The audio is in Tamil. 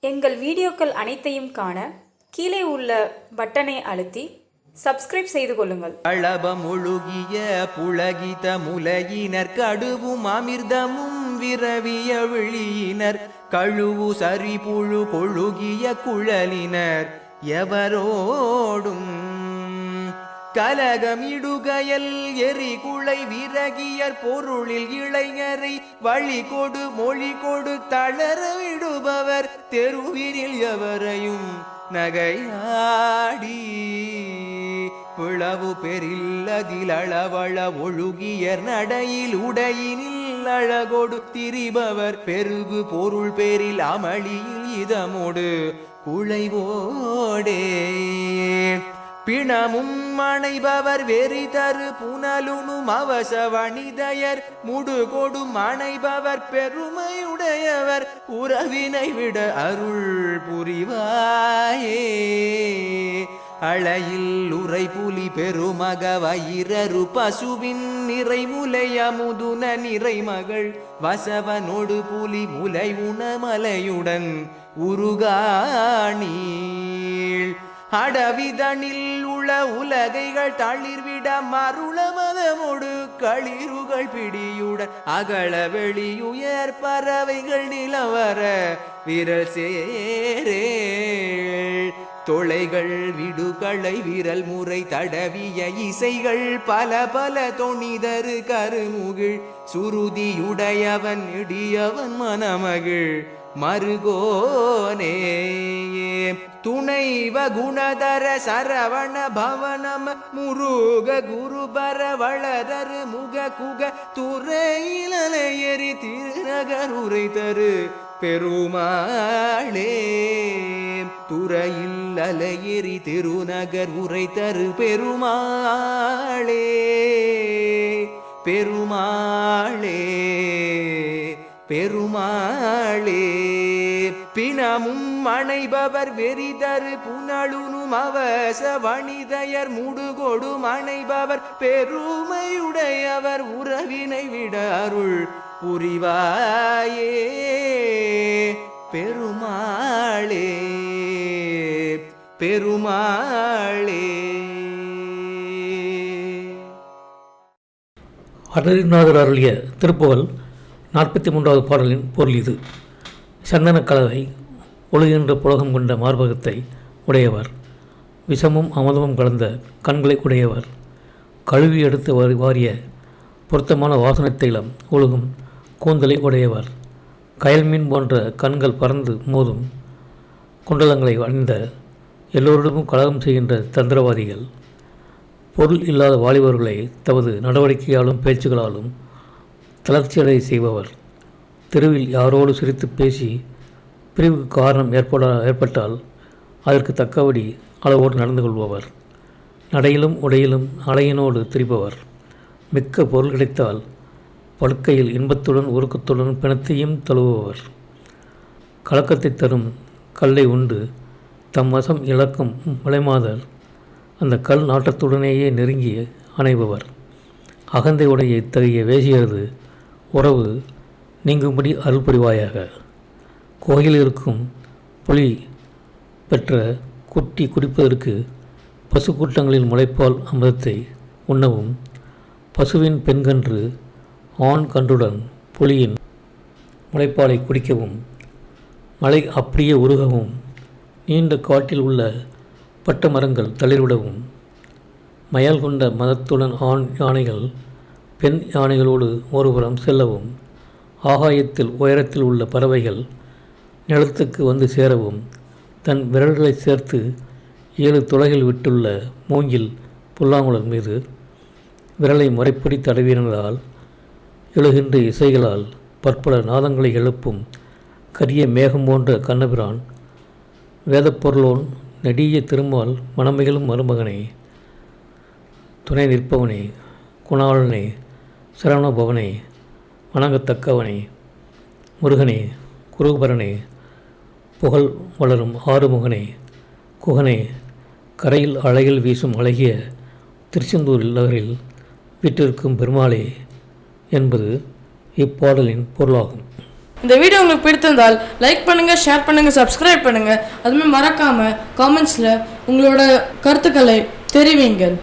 எங்கள் வீடியோக்கள் அனைத்தையும் காண கீழே உள்ள பட்டனை அழுத்தி சப்ஸ்கிரைப் செய்து கொள்ளுங்கள். அளபமொழுகிய புலகித முலையினர் கடுவும் அமிர்தமும் விரவிய விழியினர் கழுவு சரி புழு கொழுகிய குழலினர் எவரோடும் கலகமிடுகையல் எரிகுளை விரகியர் பொருளில் இளைஞரை வழி கொடு மொழி கொடு தளர விடுபவர் தெருவினில் எவரையும் நகையாடி பிளவு பெரில்லதில் அளவள ஒழுகியர் நடையில் உடையினில் அழகொடு திரிபவர் பெருகு பொருள் பேரில் அமளியில் இதமோடு குழைவோடே பிணமும் அணைபவர் வெறி தரு புனலுனும் அவச வணிதையர் முடுகொடும் அணைபவர் பெருமையுடையவர் உறவினை விட அருள் புரிவாயே அளையில் உரை புலி பெருமக வயிரரு பசுவின் நிறைமுலை அமுதுன நிறைமகள் வசவனொடு புலி முலை உணமலையுடன் உருகாணீள் அடவிதனில் உள உலகைகள் தளிர்விட மருள மதமொடு களிறுகள் பிடியுடன் அகள வெளியுயர் பறவைகள் நிலவர விரல் சேரே தொலைகள் விடுகளை விரல் முறை தடவிய இசைகள் பல பல தொணிதரு கருமுகில் சுருதியுடையவன் இடியவன் மனமகிழ் மருகோனே துணைவ குணதர சரவண பவனம முருக குருபர வளதரு முக குக துறையிலலையறி திருநகர் உரை தரு பெருமாளே துறையில் அலையெறி திருநகர் உரை தரு பெருமாளே பெருமாளே பெருமாளே பிணமும் அணைபவர் வெறிதரு புனலுனும் அவச வணிதையர் முடுகொடும் அணைபவர் பெருமையுடையவர் உறவினை விட அருள் புரிவாயே பெருமாளே பெருமாளே. அருணகிரிநாதர் அருளிய திருப்புகழ் 43வது பாடலின் பொருள் இது. சந்தன கலவை ஒழுகின்ற புலகம் கொண்ட மார்பகத்தை உடையவர், விஷமும் அமுதமும் கலந்த கண்களை உடையவர், கழுவி எடுத்து வாரிய பொருத்தமான வாசனை தைலம் ஒழுகும் கூந்தலை உடையவர், கயல்மீன் போன்ற கண்கள் பறந்து மோதும் குண்டலங்களை அணிந்த எல்லோரிடமும் கலகம் செய்கின்ற தந்திரவாதிகள், பொருள் இல்லாத வாலிபர்களை தமது நடவடிக்கையாலும் பேச்சுகளாலும் தளர்ச்சியடை செய்பவர், தெருவில் யாரோடு சிரித்து பேசி பிரிவுக்கு காரணம் ஏற்பட்டால் அதற்கு தக்கபடி அளவோடு நடந்து கொள்பவர், நடையிலும் உடையிலும் அலையினோடு திரிபவர், மிக்க பொருள் கிடைத்தால் படுக்கையில் இன்பத்துடன் உருக்கத்துடன் பிணத்தையும் தழுவுபவர், கலக்கத்தை தரும் கல்லை உண்டு தம் வசம் இழக்கும் விளைமாதர் அந்த கல் நாட்டத்துடனேயே நெருங்கி அணைபவர், அகந்தை உடைய இத்தகைய வேசியரது உறவு நீங்கும்படி அருள் புரிவாயாக. கோயில் இருக்கும் புலி பெற்ற குட்டி குடிப்பதற்கு பசு கூட்டங்களில் முளைப்பால் அமிர்தத்தை உண்ணவும், பசுவின் பெண்கன்று ஆண் கன்றுடன் புலியின் முளைப்பாலை குடிக்கவும், மலை அப்படியே உருகவும், நீண்ட காட்டில் உள்ள பட்ட மரங்கள் தளிர்விடவும், மயால் கொண்ட மதத்துடன் ஆண் யானைகள் பெண் யானைகளோடு ஒருபுறம் செல்லவும், ஆகாயத்தில் உயரத்தில் உள்ள பறவைகள் நிலத்துக்கு வந்து சேரவும், தன் விரல்களை சேர்த்து 7 துளைகள் விட்டுள்ள மூங்கில் புல்லாங்குழல் மீது விரலை முறைப்படி தடவினதால் எழுகின்ற இசைகளால் பற்பல நாதங்களை எழுப்பும் கரிய மேகம் போன்ற கண்ணபிரான், வேதப்பொருளோன் நெடிய திருமால் மணமைகளும் மருமகனே, துணை நிற்பவனே, குணாளனே, சரவணபவனே, வணங்கத்தக்கவனே, முருகனே, குருபரனே, புகழ் வளரும் ஆறுமுகனே, குகனே, கரையில் அலையில் வீசும் அழகிய திருச்செந்தூர் நகரில் வீட்டிற்கும் பெருமாளே என்பது இப்பாடலின் பொருளாகும். இந்த வீடியோ உங்களுக்கு பிடித்திருந்தால் லைக் பண்ணுங்கள், ஷேர் பண்ணுங்கள், சப்ஸ்கிரைப் பண்ணுங்கள். அதுமாதிரி மறக்காமல் காமெண்ட்ஸில் உங்களோட கருத்துக்களை தெரிவிங்கள்.